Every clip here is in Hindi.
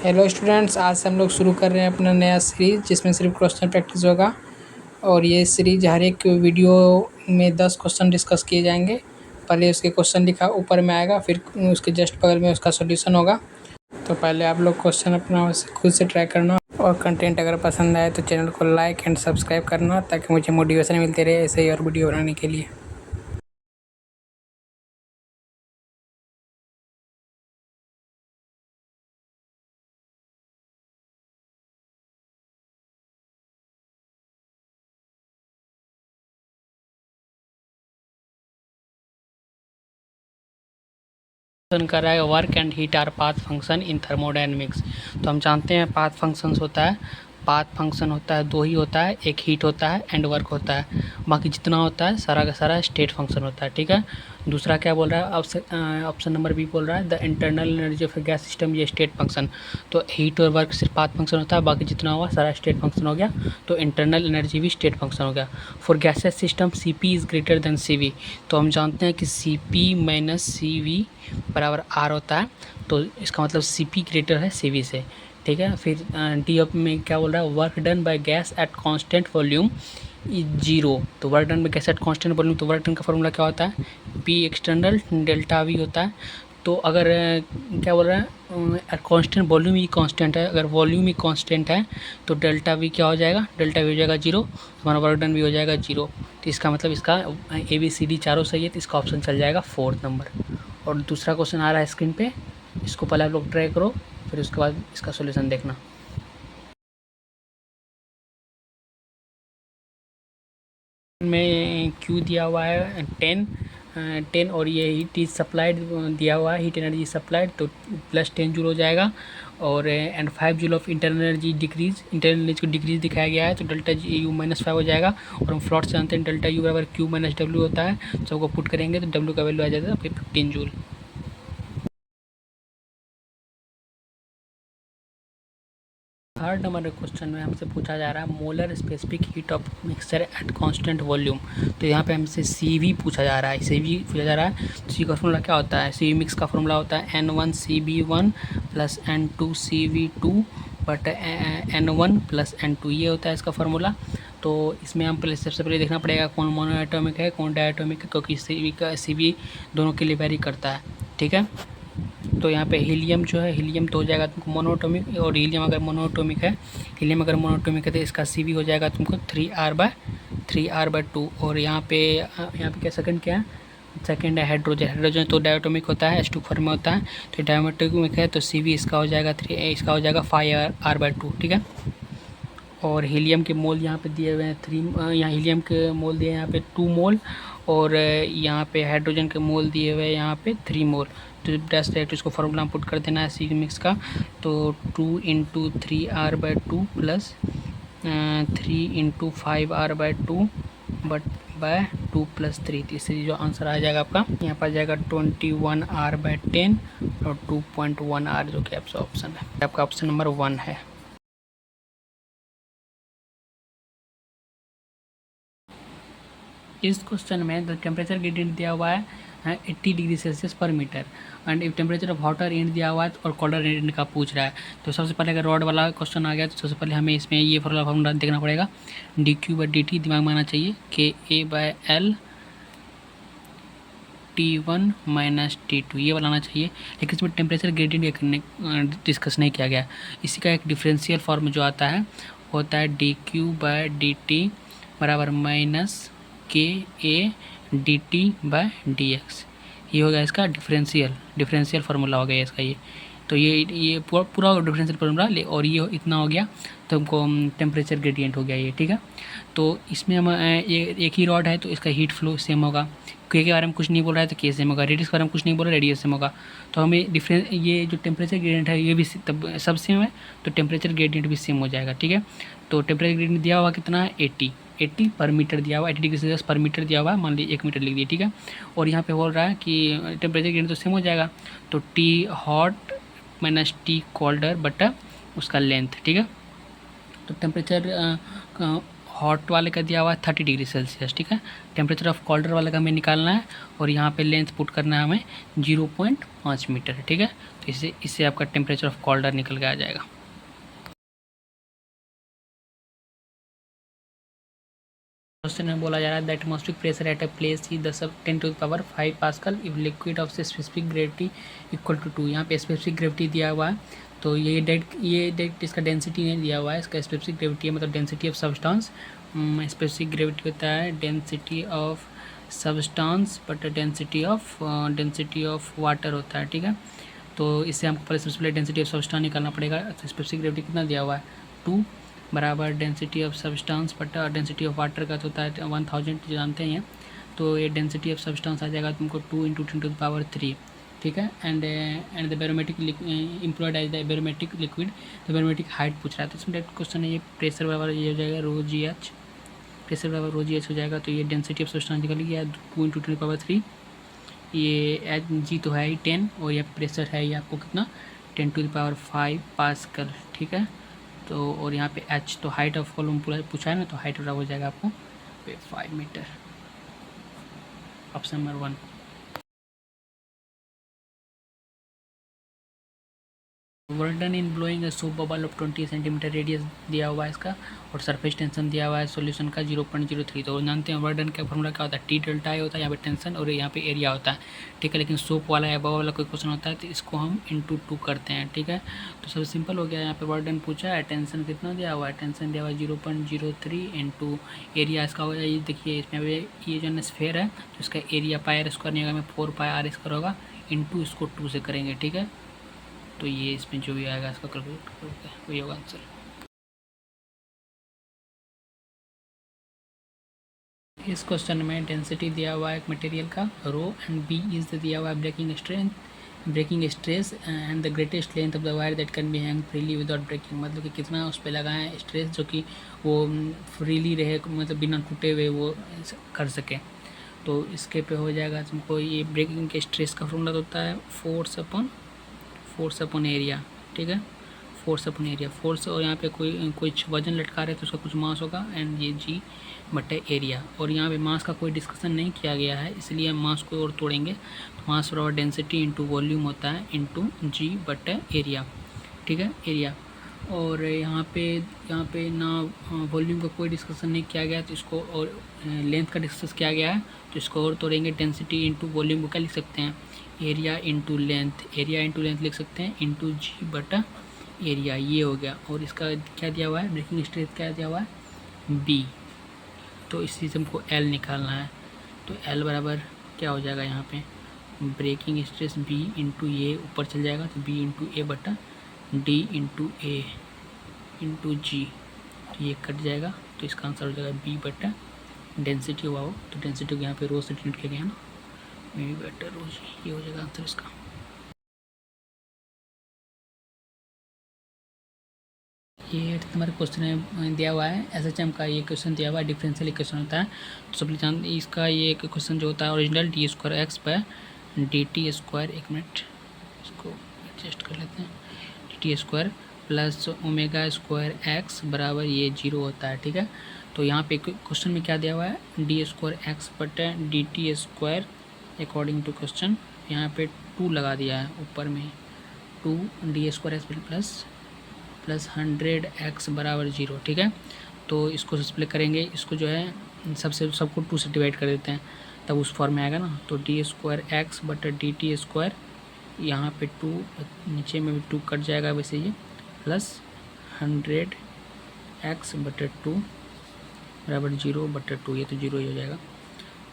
हेलो स्टूडेंट्स, आज से हम लोग शुरू कर रहे हैं अपना नया सीरीज़ जिसमें सिर्फ क्वेश्चन प्रैक्टिस होगा। और ये सीरीज़ हर एक वीडियो में 10 क्वेश्चन डिस्कस किए जाएंगे। पहले उसके क्वेश्चन लिखा ऊपर में आएगा, फिर उसके जस्ट बगल में उसका सॉल्यूशन होगा। तो पहले आप लोग क्वेश्चन अपना खुद से ट्राई करना, और कंटेंट अगर पसंद आए तो चैनल को लाइक एंड सब्सक्राइब करना, ताकि मुझे मोटिवेशन मिलते रहे ऐसे ही और वीडियो बनाने के लिए। कर रहा है work and heat our path function in thermodynamics. तो हम जानते हैं पाथ फंक्शंस होता है, पाथ फंक्शन होता है, दो ही होता है, एक हीट होता है एंड वर्क होता है। बाकी जितना होता है सारा का सारा स्टेट फंक्शन होता है। ठीक है, दूसरा क्या बोल रहा है, ऑप्शन नंबर बी बोल रहा है the internal energy of gas system, ये स्टेट फंक्शन। तो हीट और वर्क सिर्फ पाथ फंक्शन होता है, बाकी जितना हुआ सारा स्टेट फंक्शन हो गया। तो इंटरनल एनर्जी भी स्टेट फंक्शन हो गया। For gases system C P is greater than C V. तो हम जानते हैं कि C P minus C V बराबर आर होता है। तो इसका मतलब सी पी ग्रेटर है सी वी से। ठीक है, फिर डी ऑफ में क्या बोल रहा है, work done by gas at constant volume is zero. तो work done by gas at constant volume, तो वर्क डन का फॉर्मूला क्या होता है, पी एक्सटर्नल डेल्टा वी होता है। तो अगर क्या बोल रहा है, कांस्टेंट वॉल्यूम ही कांस्टेंट है, अगर वॉल्यूम ही कांस्टेंट है तो डेल्टा वी क्या हो जाएगा, डेल्टा वी हो जाएगा जीरो, हमारा वर्क डन भी हो जाएगा जीरो। तो इसका मतलब इसका ए बी सी डी चारों सही है, तो इसका ऑप्शन चल जाएगा 4 नंबर। और दूसरा क्वेश्चन आ रहा है स्क्रीन पे, इसको पहले आप लोग ट्राई करो, फिर उसके बाद इसका सॉल्यूशन देखना। में क्यू दिया हुआ है 10 और ये हीट इज सप्लाइड दिया हुआ है, हीट एनर्जी सप्लाइड, तो प्लस 10 जूल हो जाएगा। और and 5 joule of internal energy decrease, internal energy को डिक्रीज दिखाया गया है, तो डेल्टा जी यू -5 हो जाएगा। और हम फ्लॉट से जानते हैं डेल्टा यू बराबर क्यू माइनस डब्ल्यू होता है, सबको पुट करेंगे तो डब्ल्यू का वैल्यू आ जाता है 15 जूल। थर्ड नंबर क्वेश्चन में हमसे पूछा जा रहा है molar specific heat of mixture eight constant volume. तो यहाँ पे हमसे सी वी पूछा जा रहा है, सी वी पूछा जा रहा है। तो सी का फॉर्मूला क्या होता है, सी मिक्स का फॉर्मूला होता है N1CB1 plus N2CB2 but N1 plus N2, ये होता है इसका फार्मूला। तो इसमें हम पहले सबसे पहले देखना पड़ेगा कौन मोनोएटॉमिक है कौन डायटोमिक है, क्योंकि सी वी दोनों के लिए वेरी करता है। ठीक है, तो यहाँ पे हीलियम जो है, हीलियम तो हो जाएगा तुमको मोनोटोमिक, और हीलियम अगर मोनोटोमिक है, हीलियम अगर मोनोटोमिक है तो इसका सी वी हो जाएगा तुमको 3R/2। और यहाँ पे क्या सेकंड क्या है, सेकंड है हाइड्रोजन। हाइड्रोजन तो डायटोमिक होता है, H2 फॉर्म में होता है, तो डायटोमिक है, तो सी वी इसका हो जाएगा 5R/2। ठीक है, और हीलियम के मोल यहाँ पे दिए हुए हैं 3, यहाँ हीलियम के मोल दिए हैं यहाँ पे 2 मोल, और यहाँ पे हाइड्रोजन के मोल दिए हुए हैं यहाँ पे 3 मोल। तो डैश डायरेक्ट इसको फॉर्मूला पुट कर देना है सी मिक्स का। तो 2 × 3R/2 plus 3 × 5R/2 but by 2 + 3। तो इससे जो आंसर आ जाएगा आपका यहाँ पर आ जाएगा 21R/10 और 2.1R, जो कि आपका ऑप्शन है, आपका ऑप्शन नंबर 1 है। इस क्वेश्चन में द टेम्परेचर ग्रेडियंट दिया हुआ है 80 डिग्री सेल्सियस पर metre, and if temperature of water and दिया हुआ है और कोल्डर एंड का पूछ रहा है। तो सबसे पहले अगर रॉड वाला क्वेश्चन आ गया तो सबसे पहले हमें इसमें ये फॉर्मूला देखना पड़ेगा, dQ/dt दिमाग में आना चाहिए, KA/L T1 - T2, ये वाला आना चाहिए। लेकिन इसमें टेम्परेचर ग्रेडियंट डिस्कस नहीं किया गया। इसी का एक डिफरेंशियल फॉर्म जो आता है होता है dQ/dt बराबर -KA/dT/dx। ये हो गया इसका डिफरेंशियल फार्मूला हो गया इसका ये। तो ये पूरा डिफरेंशियल फार्मूला और ये इतना हो गया, तो हमको टेम्परेचर ग्रेडियंट हो गया ये। ठीक है, तो इसमें हम एक ही रॉड है तो इसका हीट फ्लो सेम होगा, के बारे में कुछ नहीं बोल रहा है तो के सेम होगा, रेडियस के बारे में कुछ नहीं बोल रहा है, रेडियस सेम होगा। तो हमें डिफरेंस ये जो टेम्परेचर ग्रेडियंट है ये भी तब सब सेम है, तो टेम्परेचर ग्रेडियंट भी सेम हो जाएगा। ठीक है, तो टेम्परेचर ग्रेडियंट दिया हुआ कितना है 80 पर मीटर दिया हुआ, 80 डिग्री सेल्सियस पर मीटर दिया हुआ है, मान लीजिए 1 मीटर लिख दिए। ठीक है, और यहाँ पे बोल रहा है कि टेम्परेचर ग्रेडियंट तो सेम हो जाएगा, तो T hot minus T colder बटा उसका लेंथ। ठीक है, तो टेम्परेचर हॉट वाले का दिया हुआ है 30 डिग्री सेल्सियस, ठीक है। टेम्परेचर ऑफ कोल्डर वाले का हमें निकालना है और यहाँ पे लेंथ पुट करना है हमें 0.5 मीटर, ठीक है। तो इससे आपका टेम्परेचर ऑफ कोल्डर निकल के आ जाएगा। क्वेश्चन में बोला जा रहा है the atmospheric pressure at a place is 10⁵ pascal if liquid of specific gravity equal to 2। यहाँ पे स्पेसिफिक ग्रेविटी दिया हुआ है, तो ये डायरेक्ट इसका डेंसिटी नहीं दिया हुआ है, इसका स्पेसिफिक ग्रेविटी है, मतलब density of substance. Specific gravity होता है density of substance but density of water होता है, ठीक है। तो इससे हमको पहले सबसे पहले डेंसिटी ऑफ सब्सटेंस निकालना पड़ेगा। स्पेसिफिक ग्रेविटी कितना दिया हुआ है 2 बराबर density of substance but density of water का तो होता है 1000, जानते हैं। तो ये डेंसिटी ऑफ सब्सटेंस आ जाएगा तुमको 2 × 10⁻3, ठीक है। And the barometric employed as the barometric liquid, the barometric height पूछ रहा है, तो इसमें डायरेक्ट क्वेश्चन है ये प्रेशर बराबर ये हो जाएगा ρgh, प्रेशर बराबर ρgh हो जाएगा। तो ये डेंसिटी ऑफ सब्सटेंस निकल गया 2 × 10⁻3, ये g तो है ही 10 और ये प्रेशर है ये आपको कितना 10⁵ पास्कल, ठीक है। तो और यहाँ पे h तो हाइट ऑफ कॉलम पूछा है ना, तो हाइट हो जाएगा आपको 5 metre, option number 1। Work done in blowing a soap bubble of 20 centimetre radius दिया हुआ है इसका, और सरफेस टेंशन दिया हुआ है सॉल्यूशन का 0.03। तो जानते हैं वर्क डन का फॉर्मूला क्या होता है, टी डेल्टा आई होता है, यहाँ पे टेंशन और यहाँ पे एरिया होता है, ठीक है। लेकिन सोप वाला या बबल वाला कोई क्वेश्चन होता है तो इसको हम × 2 करते हैं, ठीक है। तो सब सिंपल हो गया, यहाँ पे वर्क डन पूछा है, टेंशन कितना दिया हुआ है, टेंशन दिया हुआ है 0.03 × एरिया इसका हो जाए, ये देखिए इसमें ये जो स्फेयर है तो इसका एरिया पाई स्क्वायर नहीं होगा, 4πr स्क्वायर होगा, × इसको 2 से करेंगे, ठीक है। तो ये इसमें जो भी आएगा इसका कैलकुलेट करके वही होगा आंसर। इस क्वेश्चन में डेंसिटी दिया हुआ है एक मटेरियल का रो एंड बी इज दिया हुआ है breaking stress and the greatest length of the wire that can be hang freely without breaking, मतलब कि कितना उस पर लगाएं स्ट्रेस जो कि वो फ्रीली रहे, मतलब बिना टूटे हुए वो कर सके। तो इसके पे हो जाएगा तुमको ये ब्रेकिंग के स्ट्रेस का फॉर्मूला होता है फोर्स अपॉन एरिया, ठीक है। फोर्स अपॉन एरिया, फोर्स और यहाँ पे कुछ वजन लटका रहे हैं तो उसका कुछ मास होगा एंड ये जी बटे एरिया, और यहाँ पे मास का कोई डिस्कशन नहीं किया गया है इसलिए हम मास को और तोड़ेंगे। तो मास बराबर डेंसिटी × वॉल्यूम होता है × जी बटे एरिया, ठीक है, एरिया। और यहाँ पे ना वॉल्यूम का कोई डिस्कशन नहीं किया गया तो इसको, और लेंथ का डिस्कस किया गया है तो इसको और तोड़ेंगे। डेंसिटी × वॉल्यूम को क्या लिख सकते हैं, एरिया × लेंथ लिख सकते हैं × जी बटा एरिया, ये हो गया। और इसका क्या दिया हुआ है, ब्रेकिंग स्ट्रेस क्या दिया हुआ है बी, तो इस चीज़ हमको एल निकालना है। तो एल बराबर क्या हो जाएगा, यहाँ पे ब्रेकिंग स्ट्रेस बी × ए ऊपर चल जाएगा तो बी × ए बटा डी × ए × जी, ये कट जाएगा तो इसका आंसर हो जाएगा बी बटा डेंसिटी हुआ हो, तो डेंसिटी को यहाँ पे रो से डिनोट किया गया ना, बी बटा रो जी, ये हो जाएगा आंसर इसका। ये हमारे क्वेश्चन में दिया हुआ है एसएचएम का, ये क्वेश्चन दिया हुआ है, डिफरेंशियल इक्वेशन होता है। तो सब जानते हैं इसका ये क्वेश्चन जो होता है ओरिजिनल d²x/dt², एक मिनट इसको एडजस्ट कर लेते हैं, dt² प्लस ω² बराबर ये 0 होता है, ठीक है। तो यहाँ पे क्वेश्चन में क्या दिया हुआ है d²x/dt² अकॉर्डिंग टू क्वेश्चन, यहाँ पे 2 लगा दिया है ऊपर में, 2 d² प्लस 100x बराबर 0, ठीक है। तो इसको सबसे करेंगे, इसको जो है सबको 2 से डिवाइड कर देते हैं तब उस फॉर्म में आएगा ना। तो d²x बटा dt², यहाँ पे 2 नीचे में भी 2 कट जाएगा वैसे ये, प्लस 100x बटा 2 बराबर 0 बटा 2, ये तो 0 ही हो जाएगा।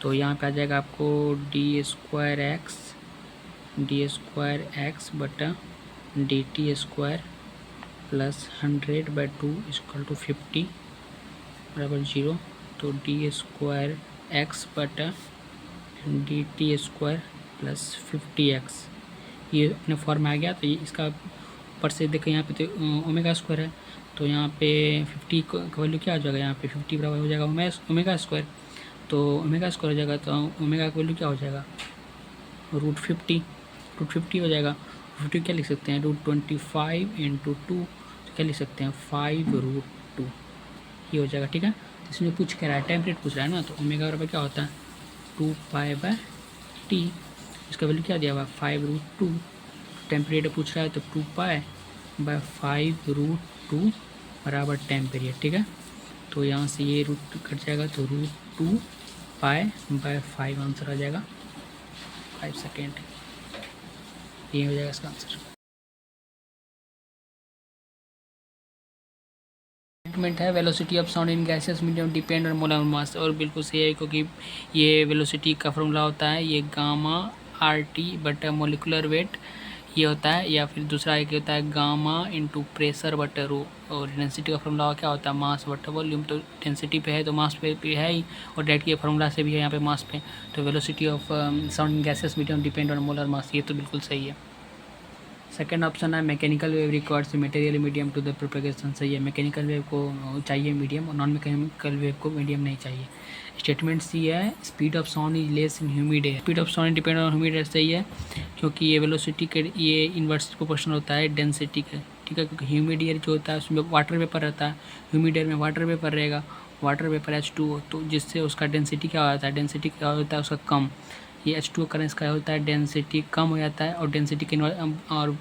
तो यहाँ पे आ जाएगा आपको d²x बटा dt² प्लस 100/2 = 50 बराबर 0। तो d²x बटा dt² प्लस 50x, ये अपने फॉर्म में आ गया। तो ये इसका ऊपर से देखो यहाँ पे तो ω² है, तो यहाँ पे 50 का वैल्यू क्या हो जाएगा, यहाँ पे 50 बराबर हो जाएगा ω², तो ω² हो जाएगा, तो ओमेगा का वैल्यू क्या हो जाएगा √50 हो जाएगा। 50 क्या लिख सकते हैं, √25 × 2, क्या लिख सकते हैं 5√2, ये हो जाएगा, ठीक है। इसमें पूछ क्या रहा है, टेम्परेट पूछ रहा है ना, तो ओमेगा बराबर क्या होता है 2π/t। इसका वैल्यू क्या दिया हुआ है 5√2। टेम्परेट पूछ रहा है तो 2π/5√2 बराबर टेम्परेट। ठीक है, तो यहाँ से ये रूट कट जाएगा तो √2π/5 आंसर आ जाएगा 5 सेकेंड। ये हो जाएगा इसका आंसर। स्टेटमेंट है velocity of sound in gases medium depend on molar मास, और बिल्कुल सही है क्योंकि ये वेलोसिटी का फॉर्मूला होता है ये गामा RT बटा मोलिकुलर वेट ये होता है, या फिर दूसरा एक होता है गामा इंटू प्रेशर बटा रो, और डेंसिटी का फॉर्मूला क्या होता है मास बटा वॉल्यूम। तो डेंसिटी पे है तो मास पे है ही, और डायरेक्ट ये फार्मूला से भी है यहाँ पे मास पे। तो velocity of sound in gases medium depend on molar mass, ये तो बिल्कुल सही है। सेकेंड ऑप्शन है mechanical wave requires material medium to the propagation, सही है। मैकेनिकल वेव को चाहिए मीडियम और नॉन मैकेनिकल वेव को मीडियम नहीं चाहिए। स्टेटमेंट सी है speed of sound is less in humid air, speed of sound depend on humid air, सही है क्योंकि ये वेलोसिटी के ये इन्वर्स प्रोपोर्शनल होता है डेंसिटी का। ठीक है, क्योंकि ह्यूमिड एयर जो होता है उसमें वाटर वेपर रहता है, ह्यूमिड एयर में वाटर वेपर रहेगा, वाटर वेपर H2O, तो जिससे उसका डेंसिटी क्या होता है, डेंसिटी क्या होता है उसका कम। ये H2O करंट का होता है डेंसिटी कम हो जाता है, और डेंसिटी के और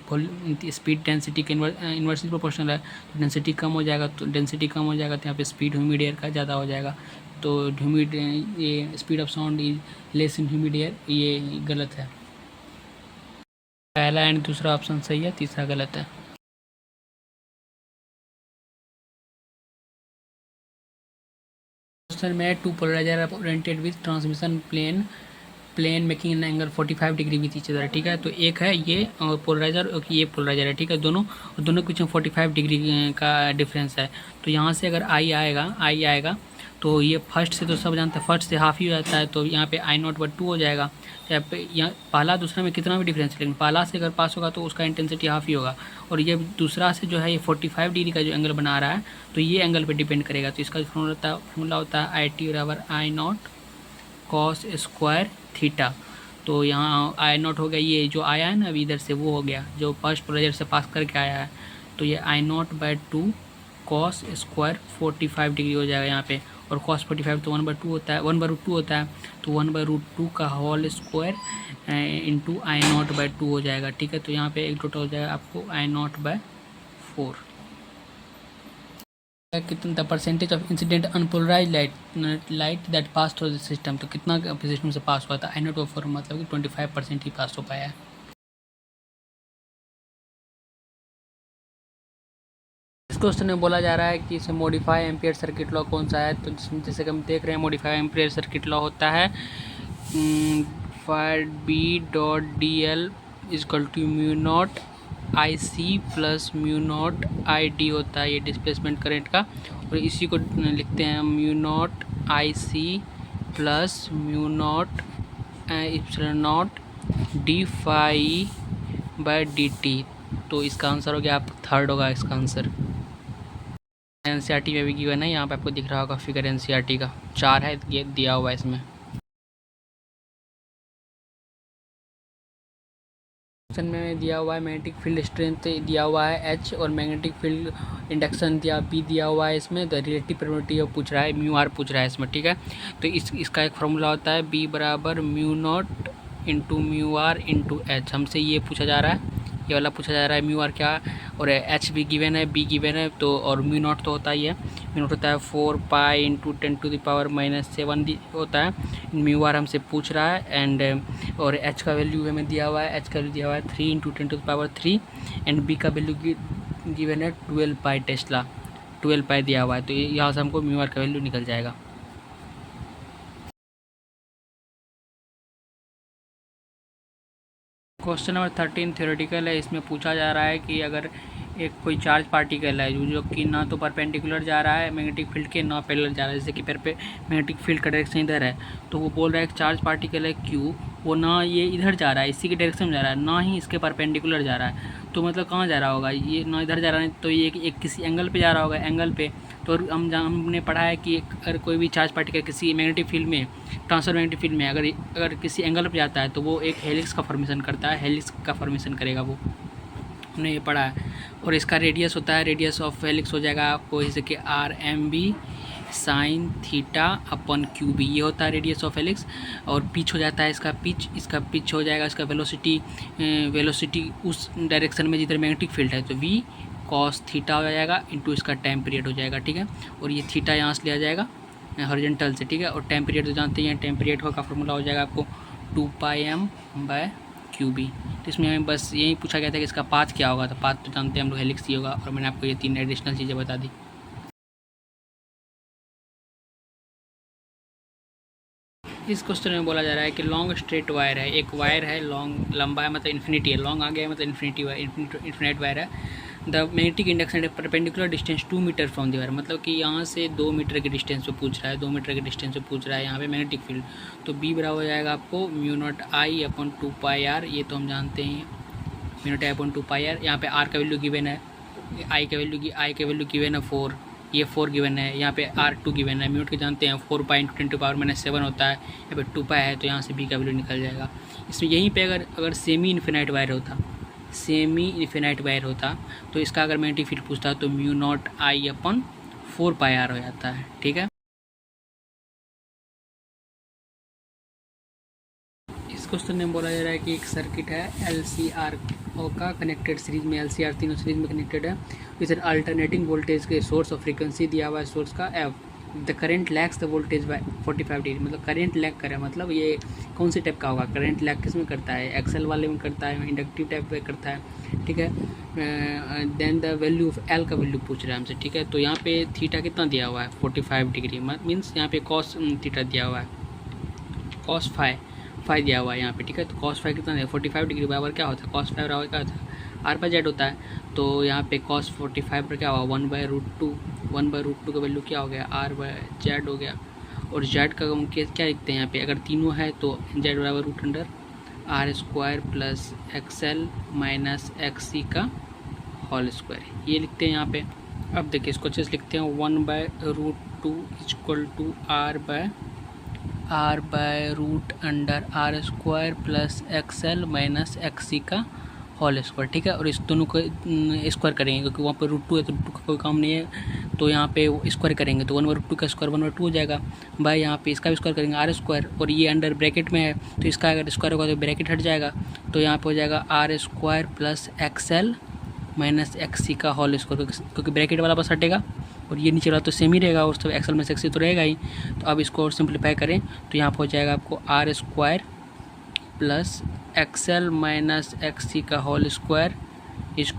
स्पीड डेंसिटी के इन्वर्सली प्रोपोर्शनल है, तो डेंसिटी कम हो जाएगा, तो डेंसिटी कम हो जाएगा तो यहाँ पे स्पीड ह्यूमिड एयर का ज़्यादा हो जाएगा। तो ह्यूमिड ये speed of sound is less in humid air, ये गलत है। पहला एंड दूसरा ऑप्शन सही है, तीसरा गलत है। क्वेश्चन में two polarizer oriented with transmission plane making an angle 45 degree with each other. ठीक है, तो एक है ये पोलराइजर और ये पोलराइजर है। ठीक है, दोनों के बीच में 45 डिग्री का डिफरेंस है। तो यहाँ से अगर आई आएगा तो ये फर्स्ट से तो सब जानते हैं फर्स्ट से हाफ ही हो जाता है, तो यहाँ पे I0/2 हो जाएगा। यहाँ पे यहाँ पहला दूसरा में कितना भी डिफरेंस, लेकिन पहला से अगर पास होगा तो उसका इंटेंसिटी हाफ ही होगा, और ये दूसरा से जो है ये 45 डिग्री का जो एंगल बना रहा है तो ये एंगल पे डिपेंड करेगा। तो इसका फॉर्मूला होता है IT बराबर I0 cos स्क्वायर थीटा। तो यहाँ I0 हो गया, ये जो आया है ना अभी इधर से वो हो गया जो फर्स्ट पोलराइजर से पास करके आया है, तो ये I0/2 cos स्क्वायर 45 डिग्री हो जाएगा यहाँ पे, और cos 45 तो 1/2 होता है, 1/√2 होता है, तो 1/√2 का होल स्क्वायर इंटू I0/2 हो जाएगा। ठीक है, तो यहाँ पे एक टोटल हो जाएगा आपको I0/4। कितना the percentage of incident unpolarize light that pass through the system, तो कितना सिस्टम से पास हुआ था I0/4 मतलब कि 25% ही पास हो पाया है। इस क्वेश्चन में बोला जा रहा है कि इसे मॉडिफाई एम्पियर सर्किट लॉ कौन सा है, तो जैसे कि हम देख रहे हैं मॉडिफाई एम्पियर सर्किट लॉ होता है fire B.dl = μ0 IC plus μ0 ID होता है ये डिस्प्लेसमेंट करंट का, और इसी को लिखते हैं μ0 IC प्लस μ0 ε0 dφ/dt। तो इसका आंसर हो गया आप थर्ड होगा इसका आंसर। NCERT में भी गिवन है, यहाँ पे आपको दिख रहा होगा फिगर NCERT का 4 है, ये दिया हुआ है इसमें। क्वेश्चन में दिया हुआ है मैग्नेटिक फील्ड स्ट्रेंथ दिया हुआ है H, और मैग्नेटिक फील्ड इंडक्शन B दिया हुआ है इसमें। द रिलेटिव प्रोबेबिलिटी पूछ रहा है μr पूछ रहा है इसमें। ठीक है, तो इसका एक फॉर्मूला होता है B बराबर μ0 इंटू μr इंटू H। हमसे ये पूछा जा रहा है, ये वाला पूछा जा रहा है μr क्या, और H भी गिवन है, B गिवन है, तो और μ0 तो होता ही है, μ0 होता है 4π × 10⁻⁻7 होता है। μr हमसे पूछ रहा है, एंड और H का वैल्यू हमें दिया हुआ है, H का वैल्यू दिया हुआ है 3 × 10⁻3, एंड B का वैल्यू गिवन है 12π टेस्ला, 12π दिया हुआ है, तो यहाँ से हमको μr का वैल्यू निकल जाएगा। क्वेश्चन नंबर 13 थ्योरेटिकल है, इसमें पूछा जा रहा है कि अगर एक कोई चार्ज पार्टिकल है जो कि ना तो परपेंडिकुलर जा रहा है मैग्नेटिक फील्ड के, ना पैरेलल जा रहा है, जैसे कि मैग्नेटिक फील्ड का डायरेक्शन इधर है, तो वो बोल रहा है कि चार्ज पार्टिकल है Q, वो ना ये इधर जा रहा है इसी के डायरेक्शन में जा रहा है, ना ही इसके परपेंडिकुलर जा रहा है। तो मतलब कहाँ जा रहा होगा, ये ना इधर जा रहा है, तो ये एक किसी एंगल पे जा रहा होगा, एंगल पे। तो हमने पढ़ा है कि अगर कोई भी चार्ज पार्टिकल किसी मैग्नेटिक फील्ड में, ट्रांसफर मैग्नेटिक फील्ड में अगर किसी एंगल पे जाता है तो वो एक हेलिक्स का फॉर्मेशन करता है, हेलिक्स का फॉर्मेशन करेगा वो, हमने ये पढ़ा है। और इसका रेडियस होता है, रेडियस ऑफ हेलिक्स हो जाएगा आपको जैसे कि RMB sine theta upon Q B, ये होता है रेडियस ऑफ हेलिक्स। और पिच हो जाता है इसका पिच हो जाएगा इसका वेलोसिटी उस डायरेक्शन में जिधर मैग्नेटिक फील्ड है, तो वी कॉस थीटा हो जाएगा इंटू इसका टाइम पीरियड हो जाएगा, ठीक है। और ये थीटा यहाँ से लिया जाएगा हॉरिजॉन्टल से, ठीक है। और टाइम पीरियड तो जानते ही हैं, टाइम पीरियड का फॉर्मूला हो जाएगा आपको 2πm/QB। तो इसमें हमें बस यही पूछा गया था कि इसका पाथ क्या होगा, तो पाथ तो जानते हैं हम लोग हेलिक्स ही होगा। और मैंने आपको ये 3 एडिशनल चीज़ें बता दी। इस क्वेश्चन में बोला जा रहा है कि लॉन्ग स्ट्रेट वायर है, एक वायर है लॉन्ग, लंबा है मतलब इन्फिनिटी है, लॉन्ग आ गया है मतलब इन्फिनिट वायर है। The magnetic induction at perpendicular distance 2 metre from the wire, मतलब कि यहाँ से 2 मीटर के डिस्टेंस पे पूछ रहा है, 2 मीटर के डिस्टेंस पे पूछ रहा है यहाँ पे मैग्नेटिक फील्ड। तो बी बराबर हो जाएगा आपको μ0I/2πr, ये तो हम जानते हैं μ0I/2πr। यहाँ पे आर का वैल्यू गिवन है, आई का वैल्यू गिवन है 4, ये 4 गिवन है, यहाँ पे R2 गिवन है। म्यूट के जानते हैं 4 पाई इंटू 10⁻⁷ होता है, यहाँ पे 2 पाई है, तो यहाँ से बी का वैल्यू निकल जाएगा। इसमें यहीं पे अगर सेमी इन्फिनाइट वायर होता तो इसका अगर मैग्नेटिक फील्ड पूछता तो μ0I/4πr हो जाता है, ठीक है। इस क्वेश्चन में बोला जा रहा है कि एक सर्किट है LCR का कनेक्टेड सीरीज में, LCR तीनों सीरीज में कनेक्टेड है। इस अल्टरनेटिंग वोल्टेज के सोर्स और फ्रीक्वेंसी दिया हुआ है सोर्स का F। The current lags the voltage by 45 degree, मतलब करेंट लैग करे, मतलब ये कौन सी टाइप का होगा, करेंट लैग किस में करता है, एक्सेल वाले में करता है, इंडक्टिव टाइप में करता है, ठीक है। Then the value of L का वैल्यू पूछ रहा है हमसे, ठीक है। तो यहाँ पे थीटा कितना दिया हुआ है 45 डिग्री, मीन्स यहाँ पे कॉस थीटा दिया हुआ है, कॉस फाई दिया हुआ है यहाँ पे, ठीक है। तो कॉस फाई कितना है 45 डिग्री बराबर क्या होता है, कॉस फाई बराबर क्या होता है R/Z होता है। तो यहाँ पे कॉस 45 पर क्या हुआ 1/√2 का वैल्यू क्या हो गया R/Z हो गया। और Z का हम क्या लिखते हैं यहाँ पे, अगर तीनों है तो Z बराबर √R² plus XL minus XC का होल स्क्वायर, ये लिखते हैं यहाँ पे। अब देखिए इसको अच्छे से लिखते हैं 1/√2 = R/√R² plus XL minus XC का होल स्क्वायर, ठीक है। और इस दोनों को स्क्वायर करेंगे क्योंकि वहाँ पे √2 है तो √2 का कोई काम नहीं है, तो यहाँ पे स्क्वायर करेंगे तो 1/√2 का स्क्वायर 1/2 हो जाएगा। भाई यहाँ पे इसका भी स्क्वायर करेंगे R², और ये अंडर ब्रैकेट में है तो इसका अगर स्क्वायर होगा तो ब्रैकेट हट जाएगा, तो यहाँ पे हो जाएगा R² plus XL minus XC का होल स्क्वायर, क्योंकि ब्रैकेट वाला बस हटेगा और ये नीचे वाला तो सेम ही रहेगा, और तो XL में XC तो रहेगा ही। तो अब इसको और सिंप्लीफाई करें तो यहाँ पर हो जाएगा आपको R² plus XL minus XC का होल स्क्वायर =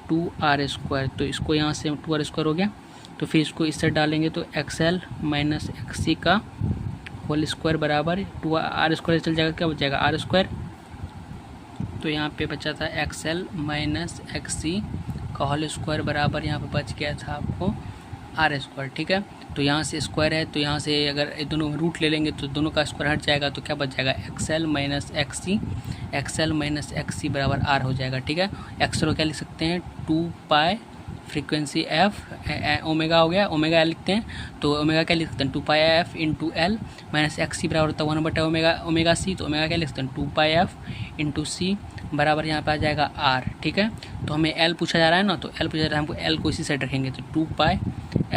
2R²। तो इसको यहाँ से 2R² हो गया, तो फिर इसको इस साइड डालेंगे तो XL माइनस XC का होल स्क्वायर बराबर 2R² चल जाएगा, क्या बच जाएगा R²। तो यहाँ पे बचा था XL माइनस XC का होल स्क्वायर बराबर यहाँ पे बच गया था आपको R², ठीक है। तो यहाँ से स्क्वायर है तो यहाँ से अगर दोनों रूट ले लेंगे तो दोनों का स्क्वायर हट जाएगा, तो क्या बच जाएगा XL माइनस XC बराबर R हो जाएगा, ठीक है। XL को क्या लिख सकते हैं 2 पाई फ्रीक्वेंसी F ओमेगा हो गया, ओमेगा लिखते हैं तो ओमेगा क्या लिख सकते हैं 2 पाई F into L minus XC बराबर होता है 1/ओमेगा C, तो ओमेगा क्या लिख सकते हैं 2 पाई F इंटू C बराबर यहाँ पे आ जाएगा R, ठीक है। तो हमें L पूछा जा रहा है ना, तो L पूछा जा रहा है हमको, L को इसी साइड रखेंगे तो 2 पाई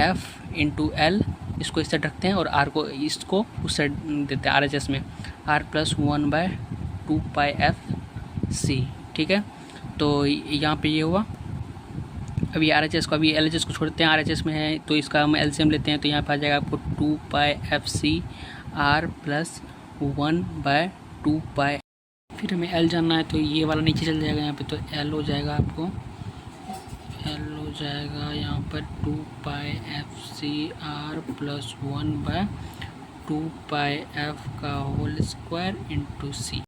F इंटू L इसको इस साइड रखते हैं और R को इसको उस साइड देते हैं RHS में, R प्लस 1/2 पाई FC, ठीक है। तो यहाँ पे ये हुआ। अभी RHS को, अभी LHS को छोड़ते हैं, RHS में है तो इसका हम LCM लेते हैं, तो यहाँ पे आ जाएगा आपको 2 पाई FC R प्लस 1/2 पाई। फिर हमें L जानना है तो ये वाला नीचे चल जाएगा यहाँ पे, तो L हो जाएगा आपको, L हो जाएगा यहाँ पर 2 पाई FC R प्लस 1/2 पाई F का होल स्क्वायर इंटू C।